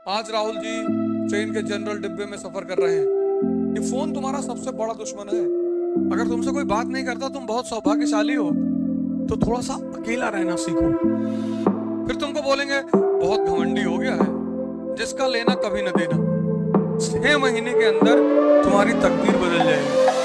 आज राहुल जी ट्रेन के जनरल डिब्बे में सफर कर रहे हैं। ये फोन तुम्हारा सबसे बड़ा दुश्मन है। अगर तुमसे कोई बात नहीं करता, तुम बहुत सौभाग्यशाली हो, तो थोड़ा सा अकेला रहना सीखो। फिर तुमको बोलेंगे बहुत घमंडी हो गया है, जिसका लेना कभी न देना। 6 महीने के अंदर तुम्हारी तकदीर बदल जाएगी।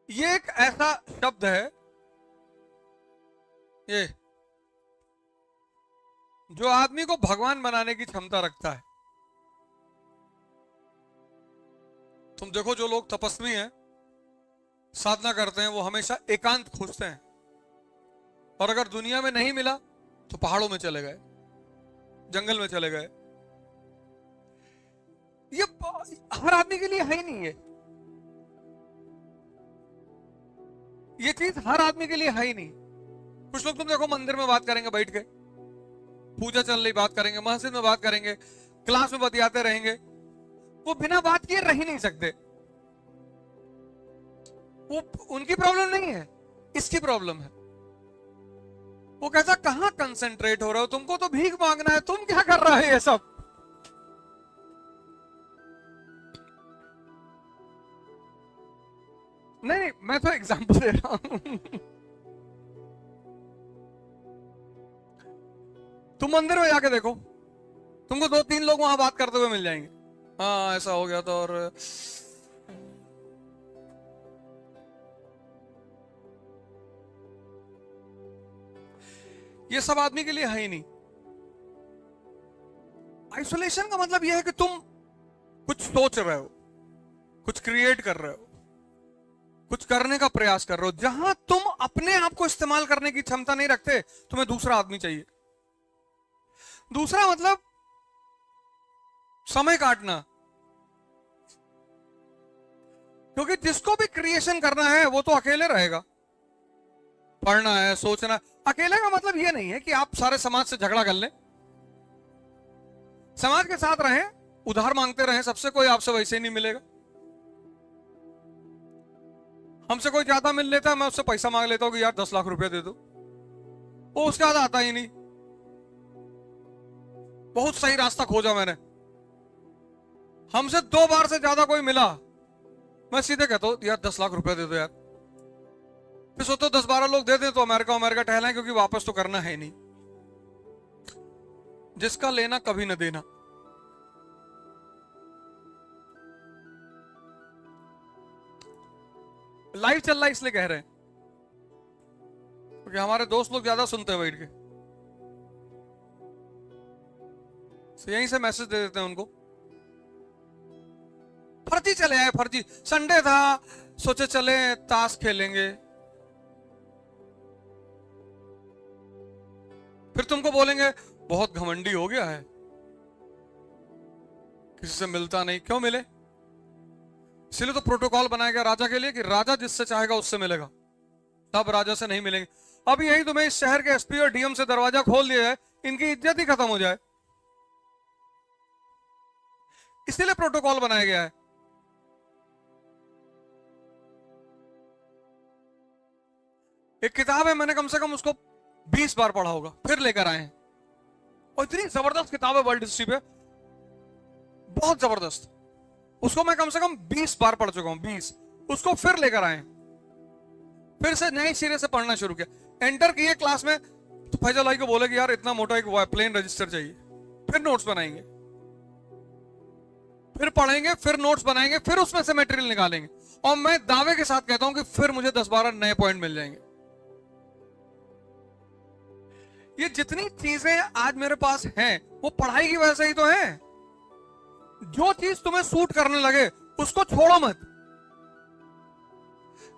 ये एक ऐसा शब्द है, ये जो आदमी को भगवान बनाने की क्षमता रखता है। तुम देखो, जो लोग तपस्वी हैं, साधना करते हैं, वो हमेशा एकांत खोजते हैं। और अगर दुनिया में नहीं मिला तो पहाड़ों में चले गए, जंगल में चले गए। ये हर आदमी के लिए है ही नहीं है। ये चीज हर आदमी के लिए है ही नहीं। कुछ लोग तुम देखो मंदिर में बात करेंगे, बैठ के पूजा चल रही बात करेंगे, मस्जिद में बात करेंगे, क्लास में बतियाते रहेंगे। वो बिना बात किए रह ही नहीं सकते। वो उनकी प्रॉब्लम नहीं है, इसकी प्रॉब्लम है। वो कहता कहां कंसंट्रेट हो रहे हो, तुमको तो भीख मांगना है, तुम क्या कर रहे हो ये सब। नहीं, मैं तो एग्जांपल दे रहा हूं। तुम मंदिर में जाके देखो, तुमको 2-3 लोग वहां बात करते हुए मिल जाएंगे। हाँ ऐसा हो गया था, और ये सब आदमी के लिए है ही नहीं। आइसोलेशन का मतलब यह है कि तुम कुछ सोच रहे हो, कुछ क्रिएट कर रहे हो, कुछ करने का प्रयास कर रहे हो। जहां तुम अपने आप को इस्तेमाल करने की क्षमता नहीं रखते, तुम्हें दूसरा आदमी चाहिए। दूसरा मतलब समय काटना। क्योंकि जिसको भी क्रिएशन करना है वो तो अकेले रहेगा। पढ़ना है, सोचना। अकेले का मतलब ये नहीं है कि आप सारे समाज से झगड़ा कर लें। समाज के साथ रहें, उधार मांगते रहें सबसे, कोई आपसे वैसे ही नहीं मिलेगा। हमसे कोई ज्यादा मिल लेता है, मैं उससे पैसा मांग लेता हूं कि यार 10 लाख रुपया दे दो, वो उसके बाद आता ही नहीं। बहुत सही रास्ता खोजा मैंने, हमसे 2 बार से ज्यादा कोई मिला, मैं सीधे कहता हूं यार 10 लाख रुपया दे दो यार। फिर सोचो 10-12 लोग दे दे तो अमेरिका टहलाएं, क्योंकि वापस तो करना है नहीं। जिसका लेना कभी न देना। लाइव चल रहा है इसलिए कह रहे हैं, क्योंकि हमारे दोस्त लोग ज्यादा सुनते हैं बैठ के, तो यहीं से मैसेज दे देते हैं उनको। फर्जी चले आए, फर्जी। संडे था, सोचे चले ताश खेलेंगे। फिर तुमको बोलेंगे बहुत घमंडी हो गया है, किसी से मिलता नहीं। क्यों मिले? इसलिए तो प्रोटोकॉल बनाया गया राजा के लिए कि राजा जिससे चाहेगा उससे मिलेगा, तब राजा से नहीं मिलेंगे। अब यही तुम्हें इस शहर के एसपी और डीएम से दरवाजा खोल दिया है, इनकी इज्जत ही खत्म हो जाए, इसीलिए प्रोटोकॉल बनाया गया है। एक किताब है, मैंने कम से कम उसको 20 बार पढ़ा होगा, फिर लेकर आए हैं। और इतनी जबरदस्त किताब है वर्ल्ड हिस्ट्री पे, बहुत जबरदस्त। उसको मैं कम से कम 20 बार पढ़ चुका हूं, 20। उसको फिर लेकर आए, फिर से नए सिरे से पढ़ना शुरू किया। एंटर किए क्लास में तो फैजल भाई को बोले कि यार इतना मोटा एक प्लेन रजिस्टर चाहिए। फिर नोट्स बनाएंगे, फिर पढ़ेंगे, फिर नोट्स बनाएंगे, फिर उसमें से मटेरियल निकालेंगे। और मैं दावे के साथ कहता हूं कि फिर मुझे 10-12 नए पॉइंट मिल जाएंगे। ये जितनी चीजें आज मेरे पास हैं, वो पढ़ाई की वजह से ही तो है। जो चीज तुम्हें सूट करने लगे उसको छोड़ो मत।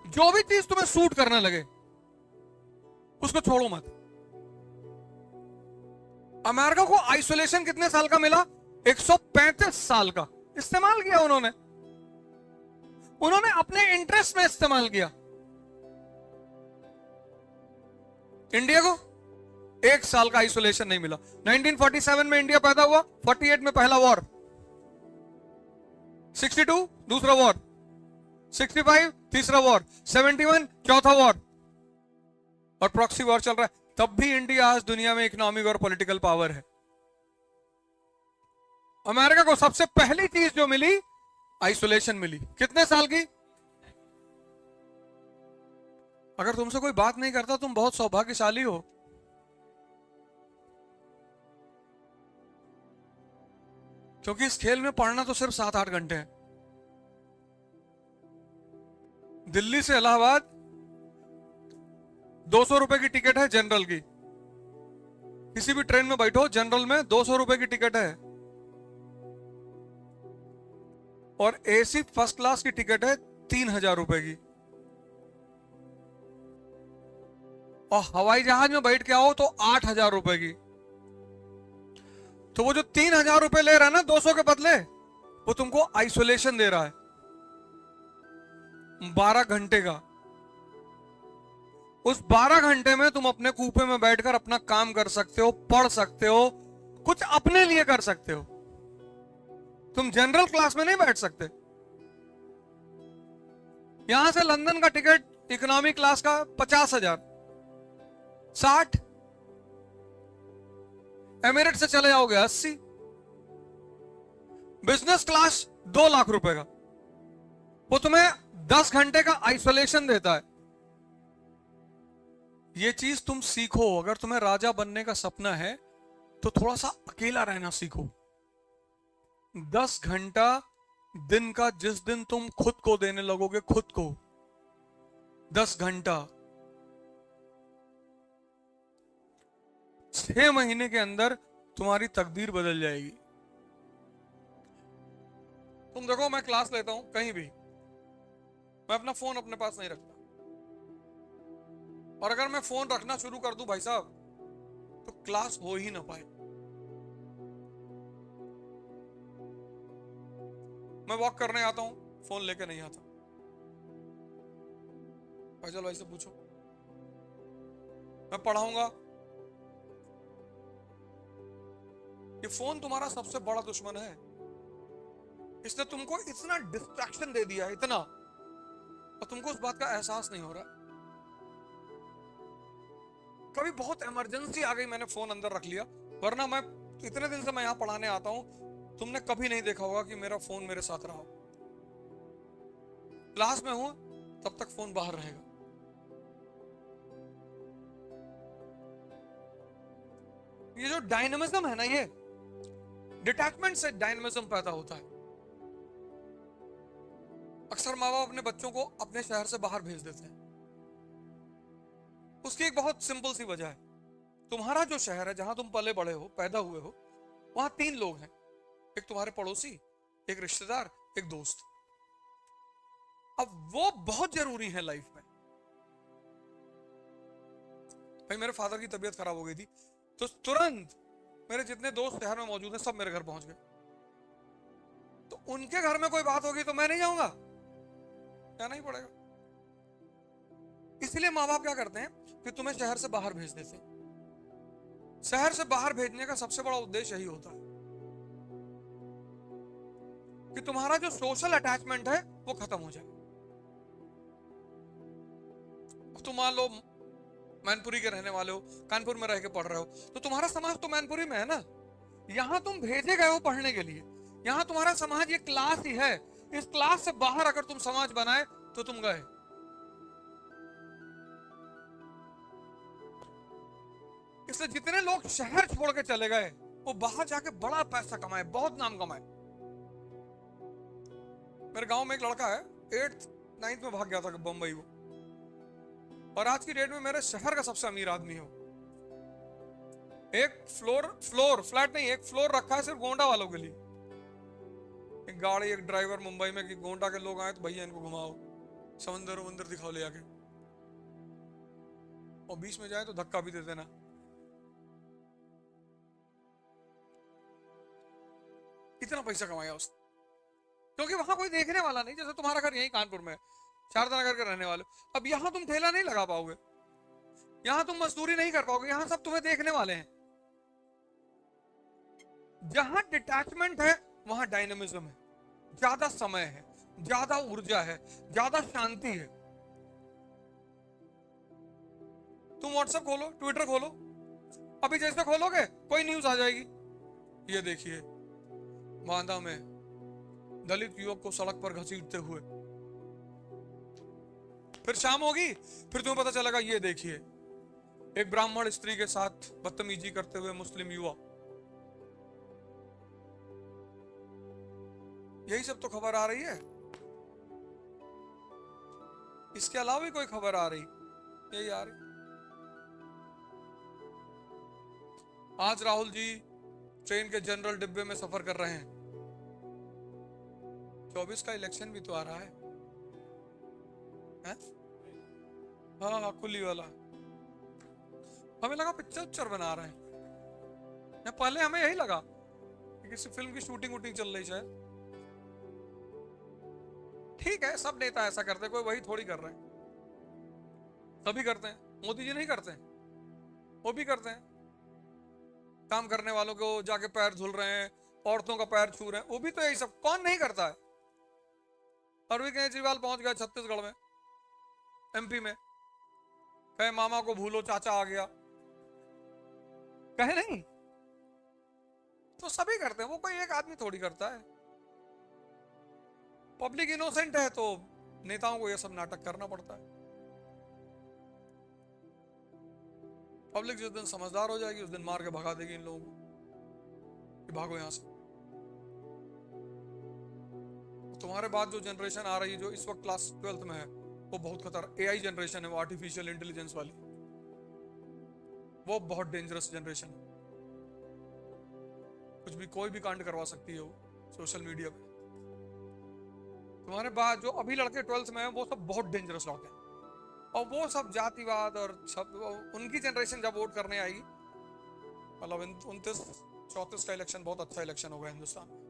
जो भी चीज तुम्हें सूट करने लगे उसको छोड़ो मत। अमेरिका को आइसोलेशन कितने साल का मिला? 135 साल का। इस्तेमाल किया उन्होंने अपने इंटरेस्ट में इस्तेमाल किया। इंडिया को 1 साल का आइसोलेशन नहीं मिला। 1947 में इंडिया पैदा हुआ, 48 में पहला वॉर, 62 दूसरा वॉर, 65 तीसरा वॉर, 71 चौथा वॉर, और प्रॉक्सी वॉर चल रहा है। तब भी इंडिया आज दुनिया में इकोनॉमिक और पॉलिटिकल पावर है। अमेरिका को सबसे पहली चीज जो मिली, आइसोलेशन मिली। कितने साल की? अगर तुमसे कोई बात नहीं करता, तुम बहुत सौभाग्यशाली हो। क्योंकि इस खेल में पढ़ना तो सिर्फ 7-8 घंटे है। दिल्ली से इलाहाबाद 200 रुपए की टिकट है जनरल की। किसी भी ट्रेन में बैठो, जनरल में 200 रुपए की टिकट है, और एसी फर्स्ट क्लास की टिकट है 3000 रुपए की। और हवाई जहाज में बैठ के आओ तो 8000 रुपए की। तो वो जो 3000 रुपए ले रहा है ना 200 के बदले, वो तुमको आइसोलेशन दे रहा है 12 घंटे का। उस 12 घंटे में तुम अपने कूपे में बैठकर अपना काम कर सकते हो, पढ़ सकते हो, कुछ अपने लिए कर सकते हो। तुम जनरल क्लास में नहीं बैठ सकते। यहां से लंदन का टिकट इकोनॉमी क्लास का 50,000, 60, एमिरेट से चले जाओगे 80, बिजनेस क्लास 2 लाख रुपए का। वो तुम्हें 10 घंटे का आइसोलेशन देता है। ये चीज तुम सीखो। अगर तुम्हें राजा बनने का सपना है तो थोड़ा सा अकेला रहना सीखो। 10 घंटा दिन का जिस दिन तुम खुद को देने लगोगे, खुद को 10 घंटा, 6 महीने के अंदर तुम्हारी तकदीर बदल जाएगी। तुम देखो, मैं क्लास लेता हूं कहीं भी, मैं अपना फोन अपने पास नहीं रखता। और अगर मैं फोन रखना शुरू कर दूं भाई साहब, तो क्लास हो ही ना पाए। मैं वॉक करने आता हूं, फोन लेके नहीं आता। फैजल भाई से पूछो। मैं पढ़ाऊंगा, ये फोन तुम्हारा सबसे बड़ा दुश्मन है। इसने तुमको इतना डिस्ट्रैक्शन दे दिया, इतना, और तुमको उस बात का एहसास नहीं हो रहा। कभी बहुत इमरजेंसी आ गई, मैंने फोन अंदर रख लिया, वरना मैं इतने दिन से मैं यहां पढ़ाने आता हूं, तुमने कभी नहीं देखा होगा कि मेरा फोन मेरे साथ रहा हो। क्लास में हूं तब तक फोन बाहर रहेगा। ये जो डायनामिज्म है ना, ये डिटैचमेंट से डायनामिज्म पैदा होता है। अक्सर माँ बाप अपने बच्चों को अपने शहर से बाहर भेज देते हैं। उसकी एक बहुत सिंपल सी वजह है। तुम्हारा जो शहर है, जहां तुम पले बड़े हो, पैदा हुए हो, वहां 3 लोग हैं। एक तुम्हारे पड़ोसी, एक रिश्तेदार, एक दोस्त। अब वो बहुत जरूरी है लाइफ में। भाई मेरे फादर की तबीयत खराब हो गई थी, तो तुरंत मेरे जितने दोस्त शहर में मौजूद हैं सब मेरे घर पहुंच गए। तो उनके घर में कोई बात होगी तो मैं नहीं जाऊंगा, जाना ही पड़ेगा। इसलिए माँ बाप क्या करते हैं कि तुम्हें शहर से बाहर भेज देते हैं। शहर से बाहर भेजने का सबसे बड़ा उद्देश्य यही होता है कि तुम्हारा जो सोशल अटैचमेंट है वो खत्म हो जाए। तुम मान लो मैनपुरी के रहने वाले हो, कानपुर में रह के पढ़ रहे हो, तो तुम्हारा समाज तो मैनपुरी में है ना। यहां तुम भेजे गए हो पढ़ने के लिए, यहां तुम्हारा समाज ये क्लास ही है। इस क्लास से बाहर अगर तुम समाज बनाए तो तुम गए। इसलिए जितने लोग शहर छोड़ के चले गए, वो बाहर जाके बड़ा पैसा कमाए, बहुत नाम कमाए। मेरे गांव में एक लड़का है, 8th 9th में भाग गया था बंबई वो, और आज की डेट में मेरे शहर का सबसे अमीर आदमी है। एक फ्लोर फ्लैट नहीं, एक फ्लोर रखा है सिर्फ गोंडा वालों के लिए। एक गाड़ी, एक ड्राइवर मुंबई में, कि गोंडा के लोग आए तो भैया इनको घुमाओ, समंदर वंदर दिखाओ ले आके, और बीच में जाए तो धक्का भी दे देना। इतना पैसा कमाया उसने, क्योंकि वहां कोई देखने वाला नहीं। जैसे तुम्हारा घर यही कानपुर में है, शारदा नगर के रहने वाले, अब यहां तुम ठेला नहीं लगा पाओगे। यहां तुम मजदूरी नहीं कर पाओगे, यहां सब तुम्हें देखने वाले हैं। जहां डिटैचमेंट है वहां डायनेमिज्म है, ज्यादा समय है, ज्यादा ऊर्जा है, ज्यादा शांति है। तुम व्हाट्सएप खोलो, ट्विटर खोलो, अभी जैसे खोलोगे कोई न्यूज आ जाएगी, ये देखिए बांदा में दलित युवक को सड़क पर घसीटते हुए। फिर शाम होगी, फिर तुम्हें पता चलेगा ये देखिए एक ब्राह्मण स्त्री के साथ बदतमीजी करते हुए मुस्लिम युवा। यही सब तो खबर आ रही है, इसके अलावा भी कोई खबर आ रही? यही आ रही। आज राहुल जी ट्रेन के जनरल डिब्बे में सफर कर रहे हैं। 24 का इलेक्शन भी तो आ रहा है? हाँ हाँ, कुली वाला। हमें लगा पिक्चर बना रहे हैं, पहले हमें यही लगा कि किसी फिल्म की शूटिंग वूटिंग चल रही शायद। ठीक है, सब नेता ऐसा करते हैं, कोई वही थोड़ी कर रहे हैं, सभी करते हैं। मोदी जी नहीं करते हैं? वो भी करते हैं। काम करने वालों को जाके पैर धुल रहे हैं, औरतों का पैर छू रहे हैं, वो भी तो यही सब। कौन नहीं करता है? अरविंद केजरीवाल पहुंच गया छत्तीसगढ़ में, एमपी में, कहे मामा को भूलो चाचा आ गया, कहे नहीं? तो सभी करते हैं, वो कोई एक आदमी थोड़ी करता है। पब्लिक इनोसेंट है तो नेताओं को यह सब नाटक करना पड़ता है। पब्लिक जिस दिन समझदार हो जाएगी उस दिन मार के भगा देगी इन लोगों को कि भागो यहां से। तुम्हारे बाद जो जनरेशन आ रही है, जो इस वक्त क्लास 12th में है, वो बहुत खतरनाक एआई जनरेशन है, वो आर्टिफिशियल इंटेलिजेंस वाली, वो बहुत डेंजरस जनरेशन है। कुछ भी कोई भी कांड करवा सकती है वो सोशल मीडिया पे। तुम्हारे बाद जो अभी लड़के 12th में है वो सब बहुत डेंजरस लड़के हैं, और वो सब जातिवाद और सब, उनकी जनरेशन जब वोट करने आएगी, मतलब 29-34 का इलेक्शन बहुत अच्छा इलेक्शन होगा हिंदुस्तान में।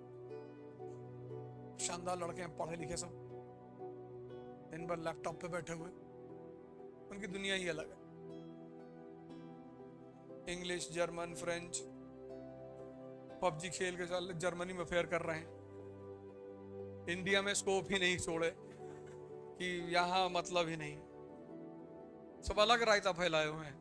शानदार लड़के हैं, पढ़े लिखे सब, दिन भर लैपटॉप पे बैठे हुए, उनकी दुनिया ही अलग है। इंग्लिश, जर्मन, फ्रेंच, पबजी खेल के चल जर्मनी में फेयर कर रहे हैं। इंडिया में स्कोप ही नहीं छोड़े कि यहां मतलब ही नहीं, सब अलग रायता फैलाए हुए हैं।